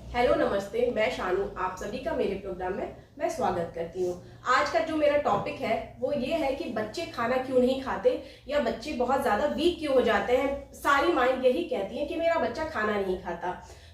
Hello नमस्ते, मैं शानू आप सभी का मेरे प्रोग्राम में मैं स्वागत करती हूँ। आज का जो मेरा टॉपिक है वो ये है कि बच्चे खाना क्यों नहीं खाते या बच्चे बहुत ज़्यादा वीक क्यों हो जाते हैं। सारी माँ यही कहती हैं कि मेरा बच्चा खाना नहीं खाता।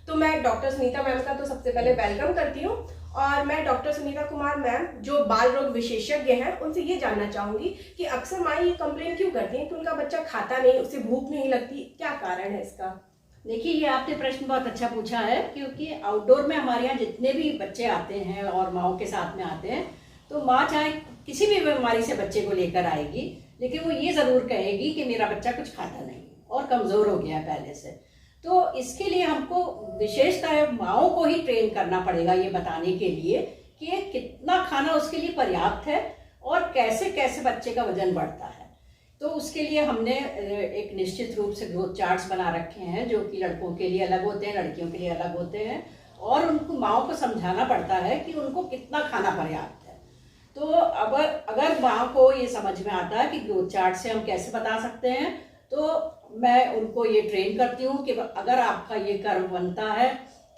तो मैं डॉक्टर सुनीता मैम का तो सबसे पहले वेलकम करती हूँ और मैं डॉक्टर सुनीता कुमार मैम जो बाल रोग विशेषज्ञ हैं उनसे ये जानना चाहूँगी कि अक्सर माँ ये कंप्लेन क्यों करती हैं कि उनका बच्चा खाता नहीं, उसे भूख नहीं लगती, क्या कारण है इसका। देखिए, ये आपने प्रश्न बहुत अच्छा पूछा है, क्योंकि आउटडोर में हमारे यहाँ जितने भी बच्चे आते हैं और माँओं के साथ में आते हैं, तो माँ चाहे किसी भी बीमारी से बच्चे को लेकर आएगी, लेकिन वो ये ज़रूर कहेगी कि मेरा बच्चा कुछ खाता नहीं और कमज़ोर हो गया है पहले से। तो इसके लिए हमको विशेषतः माँओं को ही ट्रेन करना पड़ेगा ये बताने के लिए कि ये कितना खाना उसके लिए पर्याप्त है और कैसे कैसे बच्चे का वजन बढ़ता है। तो उसके लिए हमने एक निश्चित रूप से ग्रोथ चार्ट्स बना रखे हैं जो कि लड़कों के लिए अलग होते हैं, लड़कियों के लिए अलग होते हैं, और उनको माँओं को समझाना पड़ता है कि उनको कितना खाना पर्याप्त है। तो अब अगर माँ को ये समझ में आता है कि ग्रोथ चार्ट से हम कैसे बता सकते हैं, तो मैं उनको ये ट्रेन करती हूँ कि अगर आपका ये कर्व बनता है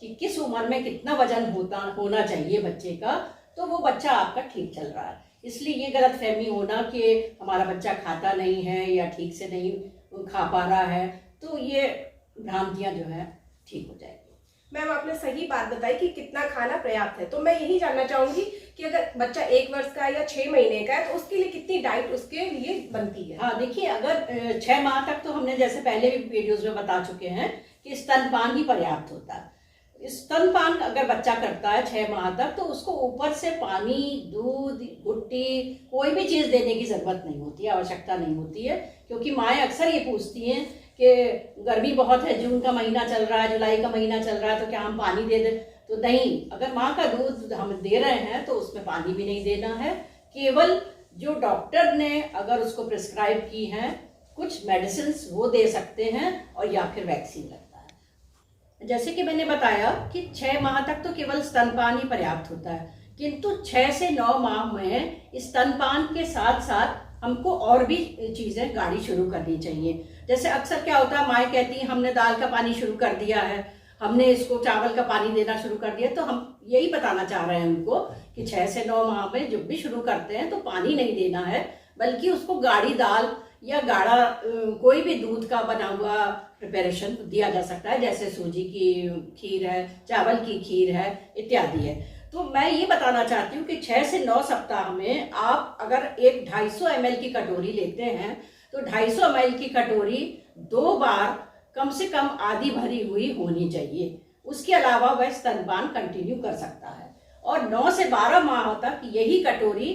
कि किस उम्र में कितना वजन होना चाहिए बच्चे का, तो वो बच्चा आपका ठीक चल रहा है। इसलिए ये गलतफहमी होना कि हमारा बच्चा खाता नहीं है या ठीक से नहीं खा पा रहा है, तो ये भ्रांतियां जो है ठीक हो जाएगी। मैम आपने सही बात बताई कि कितना खाना पर्याप्त है, तो मैं यही जानना चाहूंगी कि अगर बच्चा 1 वर्ष का या 6 महीने का है तो उसके लिए कितनी डाइट उसके लिए बनती है। हाँ, देखिए, अगर 6 माह तक तो हमने जैसे पहले भी वीडियोज में बता चुके हैं कि स्तनपान ही पर्याप्त होता है। स्तनपान अगर बच्चा करता है 6 माह तक, तो उसको ऊपर से पानी, दूध, गुट्टी, कोई भी चीज़ देने की ज़रूरत नहीं होती है, आवश्यकता नहीं होती है। क्योंकि माएँ अक्सर ये पूछती हैं कि गर्मी बहुत है, जून का महीना चल रहा है, जुलाई का महीना चल रहा है, तो क्या हम पानी दे दें। तो नहीं, अगर माँ का दूध हम दे रहे हैं तो उसमें पानी भी नहीं देना है। केवल जो डॉक्टर ने अगर उसको प्रिस्क्राइब की हैं कुछ मेडिसिन वो दे सकते हैं, और या फिर वैक्सीन लगता है। जैसे कि मैंने बताया कि 6 माह तक तो केवल स्तनपान ही पर्याप्त होता है, किंतु 6 से 9 माह में स्तनपान के साथ साथ हमको और भी चीज़ें गाढ़ी शुरू करनी चाहिए। जैसे अक्सर क्या होता है, माएँ कहती हैं हमने दाल का पानी शुरू कर दिया है, हमने इसको चावल का पानी देना शुरू कर दिया। तो हम यही बताना चाह रहे हैं उनको कि 6 से 9 माह में जब भी शुरू करते हैं तो पानी नहीं देना है, बल्कि उसको गाढ़ी दाल या गाढ़ा कोई भी दूध का बना हुआ प्रिपरेशन दिया जा सकता है, जैसे सूजी की खीर है, चावल की खीर है, इत्यादि है। तो मैं ये बताना चाहती हूँ कि 6 से 9 सप्ताह में आप अगर एक 250 ml की कटोरी लेते हैं तो 250 ml की कटोरी 2 बार कम से कम आधी भरी हुई होनी चाहिए। उसके अलावा वह स्तनपान कंटिन्यू कर सकता है, और 9 से 12 माह तक यही कटोरी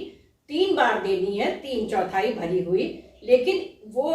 3 बार देनी है, 3/4 भरी हुई। लेकिन वो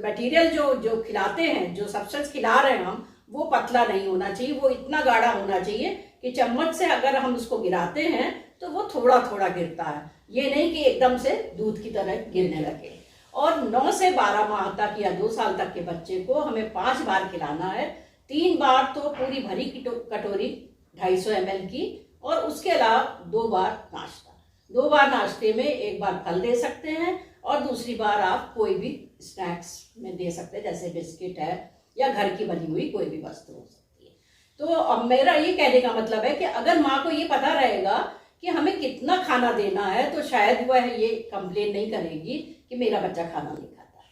मटेरियल जो खिलाते हैं, जो सब्सटेंस खिला रहे हैं हम, वो पतला नहीं होना चाहिए, वो इतना गाढ़ा होना चाहिए कि चम्मच से अगर हम उसको गिराते हैं तो वो थोड़ा थोड़ा गिरता है, ये नहीं कि एकदम से दूध की तरह गिरने लगे। और 9 से 12 माह तक या 2 साल तक के बच्चे को हमें 5 बार खिलाना है, 3 बार तो पूरी भरी की कटोरी 250 ml की, और उसके अलावा 2 बार नाश्ता। 2 बार नाश्ते में 1 बार फल दे सकते हैं और दूसरी बार आप कोई भी स्नैक्स में दे सकते हैं, जैसे बिस्किट है या घर की बनी हुई कोई भी वस्तु हो सकती है। तो अब मेरा ये कहने का मतलब है कि अगर माँ को ये पता रहेगा कि हमें कितना खाना देना है, तो शायद वह ये कंप्लेन नहीं करेगी कि मेरा बच्चा खाना नहीं खाता है।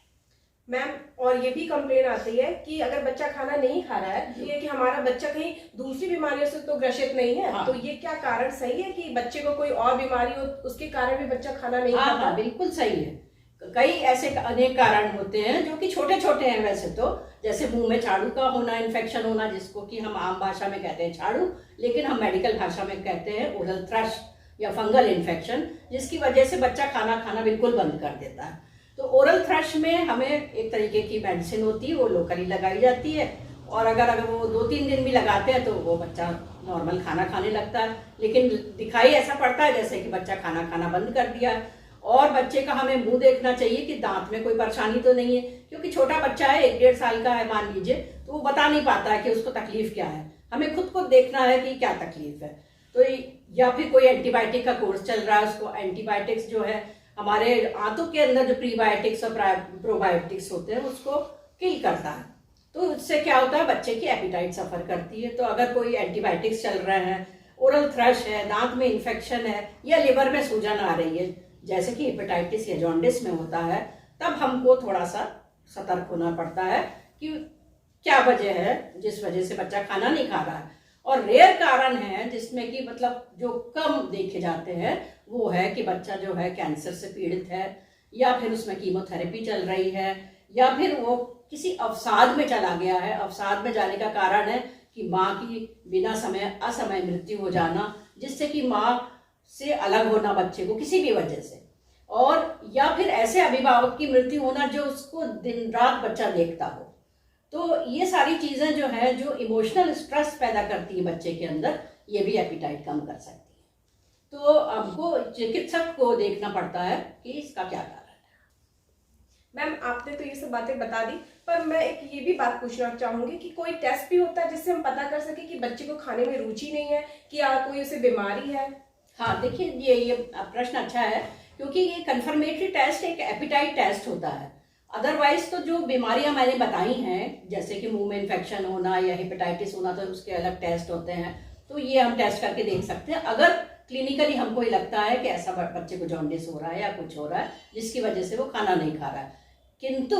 मैम और ये भी कंप्लेन आती है कि अगर बच्चा खाना नहीं खा रहा है तो ये कि हमारा बच्चा कहीं दूसरी बीमारियों से तो ग्रसित नहीं है। हाँ। तो ये क्या कारण सही है कि बच्चे को कोई और बीमारी हो उसके कारण भी बच्चा खाना नहीं खाता? हाँ, बिल्कुल सही है। कई ऐसे अनेक कारण होते हैं जो कि छोटे छोटे हैं वैसे तो, जैसे मुंह में झाड़ू का होना, इन्फेक्शन होना, जिसको कि हम आम भाषा में कहते हैं झाड़ू, लेकिन हम मेडिकल भाषा में कहते हैं ओरल थ्रश या फंगल इन्फेक्शन, जिसकी वजह से बच्चा खाना खाना बिल्कुल बंद कर देता है। तो ओरल थ्रश में हमें एक तरीके की मेडिसिन होती है, वो लोकली लगाई जाती है, और अगर वो 2-3 दिन भी लगाते हैं तो वो बच्चा नॉर्मल खाना खाने लगता है। लेकिन दिखाई ऐसा पड़ता है जैसे कि बच्चा खाना खाना बंद कर दिया है। और बच्चे का हमें मुंह देखना चाहिए कि दांत में कोई परेशानी तो नहीं है, क्योंकि छोटा बच्चा है, 1-1.5 साल का है मान लीजिए, तो वो बता नहीं पाता है कि उसको तकलीफ क्या है। हमें खुद को देखना है कि क्या तकलीफ है। तो या फिर कोई एंटीबायोटिक का कोर्स चल रहा है, उसको एंटीबायोटिक्स जो है हमारे आंतों के अंदर जो प्रीबायोटिक्स और प्रोबायोटिक्स होते हैं उसको किल करता है। तो उससे क्या होता है, बच्चे की एपिटाइट सफर करती है। तो अगर कोई एंटीबायोटिक्स चल रहा है, ओरल थ्रश है, दांत में इन्फेक्शन है या लिवर में सूजन आ रही है, जैसे कि हेपेटाइटिस या जॉन्डिस में होता है, तब हमको थोड़ा सा सतर्क होना पड़ता है कि क्या वजह है जिस वजह से बच्चा खाना नहीं खा रहा है। और रेयर कारण है जिसमें कि मतलब जो कम देखे जाते हैं वो है कि बच्चा जो है कैंसर से पीड़ित है, या फिर उसमें कीमोथेरेपी चल रही है, या फिर वो किसी अवसाद में चला गया है। अवसाद में जाने का कारण है कि माँ की बिना समय असमय मृत्यु हो जाना, जिससे कि माँ से अलग होना बच्चे को किसी भी वजह से, और या फिर ऐसे अभिभावक की मृत्यु होना जो उसको दिन रात बच्चा देखता हो। तो ये सारी चीजें जो है जो इमोशनल स्ट्रेस पैदा करती है बच्चे के अंदर, ये भी एपिटाइट कम कर सकती है। तो हमको चिकित्सक को देखना पड़ता है कि इसका क्या कारण है। मैम आपने तो ये सब बातें बता दी, पर मैं एक ये भी बात पूछना चाहूंगी कि कोई टेस्ट भी होता है जिससे हम पता कर सके कि बच्चे को खाने में रुचि नहीं है कि या कोई उसे बीमारी है? हाँ देखिए, ये प्रश्न अच्छा है, क्योंकि ये कंफर्मेटरी टेस्ट एक एपिटाइट टेस्ट होता है। अदरवाइज तो जो बीमारियां मैंने बताई हैं, जैसे कि मुंह में इन्फेक्शन होना या हेपेटाइटिस होना, तो उसके अलग टेस्ट होते हैं, तो ये हम टेस्ट करके देख सकते हैं। अगर क्लिनिकली हमको ये लगता है कि ऐसा बच्चे को जॉन्डिस हो रहा है या कुछ हो रहा है जिसकी वजह से वो खाना नहीं खा रहा है। किंतु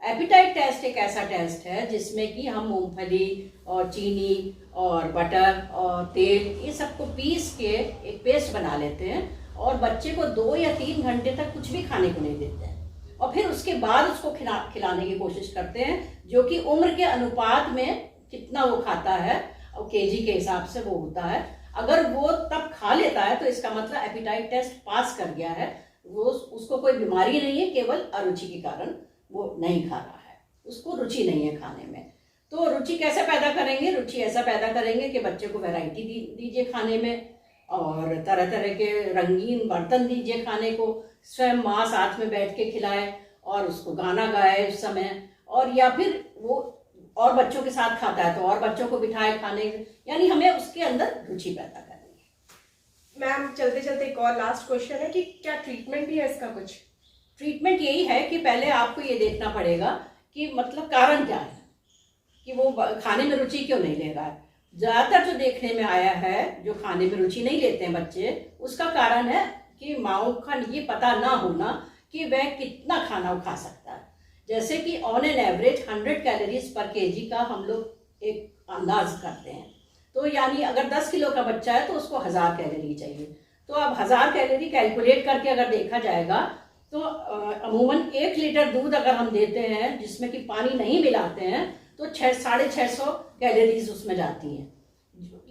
एपिटाइट टेस्ट एक ऐसा टेस्ट है जिसमें कि हम मूंगफली और चीनी और बटर और तेल ये सबको पीस के एक पेस्ट बना लेते हैं, और बच्चे को 2 या 3 घंटे तक कुछ भी खाने को नहीं देते हैं, और फिर उसके बाद उसको खिलाने की कोशिश करते हैं, जो कि उम्र के अनुपात में कितना वो खाता है और केजी के हिसाब से वो होता है। अगर वो तब खा लेता है तो इसका मतलब एपिटाइट टेस्ट पास कर गया है, वो उसको कोई बीमारी नहीं है, केवल अरुचि के कारण वो नहीं खा रहा है, उसको रुचि नहीं है खाने में। तो रुचि कैसे पैदा करेंगे? रुचि ऐसा पैदा करेंगे कि बच्चे को वैरायटी दीजिए खाने में, और तरह तरह के रंगीन बर्तन दीजिए खाने को, स्वयं माँ साथ में बैठ के खिलाए और उसको गाना गाए उस समय, और या फिर वो और बच्चों के साथ खाता है तो और बच्चों को बिठाए खाने, यानी हमें उसके अंदर रुचि पैदा करनी है। मैम चलते चलते एक और लास्ट क्वेश्चन है कि क्या ट्रीटमेंट भी है इसका? कुछ ट्रीटमेंट यही है कि पहले आपको ये देखना पड़ेगा कि मतलब कारण क्या है कि वो खाने में रुचि क्यों नहीं ले रहा है। ज्यादातर जो देखने में आया है जो खाने में रुचि नहीं लेते हैं बच्चे, उसका कारण है कि माओ का ये पता ना होना कि वह कितना खाना खा सकता है। जैसे कि ऑन एन एवरेज 100 कैलोरीज पर केजी का हम लोग एक अंदाज करते हैं, तो यानी अगर 10 किलो का बच्चा है तो उसको 1000 कैलोरी चाहिए। तो अब 1000 कैलोरी कैलकुलेट करके अगर देखा जाएगा तो अमूमन 1 लीटर दूध अगर हम देते हैं जिसमें कि पानी नहीं मिलाते हैं तो 650 कैलोरीज उसमें जाती हैं।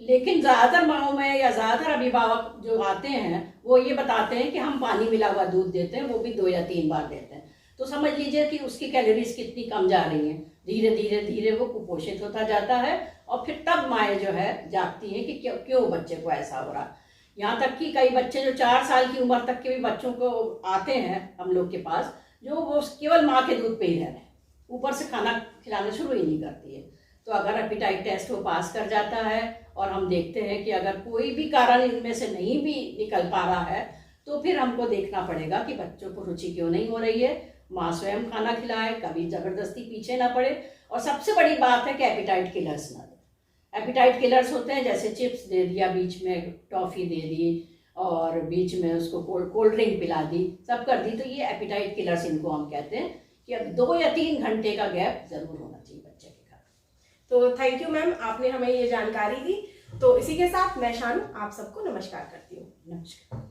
लेकिन ज़्यादातर माओं में या ज़्यादातर अभिभावक जो आते हैं वो ये बताते हैं कि हम पानी मिला हुआ दूध देते हैं, वो भी 2 या 3 बार देते हैं। तो समझ लीजिए कि उसकी कैलोरीज कितनी कम जा रही हैं। धीरे धीरे धीरे वो कुपोषित होता जाता है, और फिर तब माएँ जो है जागती हैं कि क्यों बच्चे को ऐसा हो रहा। यहाँ तक कि कई बच्चे जो 4 साल की उम्र तक के भी बच्चों को आते हैं हम लोग के पास, जो वो केवल माँ के दूध पे ही रह रहे हैं, ऊपर से खाना खिलाना शुरू ही नहीं करती है। तो अगर एपिटाइट टेस्ट वो पास कर जाता है और हम देखते हैं कि अगर कोई भी कारण इनमें से नहीं भी निकल पा रहा है, तो फिर हमको देखना पड़ेगा कि बच्चों को रुचि क्यों नहीं हो रही है, माँ स्वयं खाना खिलाए, कभी जबरदस्ती पीछे ना पड़े। और सबसे बड़ी बात है कि एपिटाइट किलर्स ना दे। एपिटाइट किलर्स होते हैं जैसे चिप्स दे दिया, बीच में टॉफ़ी दे दी, और बीच में उसको कोल्ड ड्रिंक पिला दी, सब कर दी, तो ये एपिटाइट किलर्स इनको हम कहते हैं कि अब 2 या 3 घंटे का गैप जरूर होना चाहिए बच्चे के घर। तो थैंक यू मैम, आपने हमें ये जानकारी दी। तो इसी के साथ मैं शानू आप सबको नमस्कार करती हूँ। नमस्कार।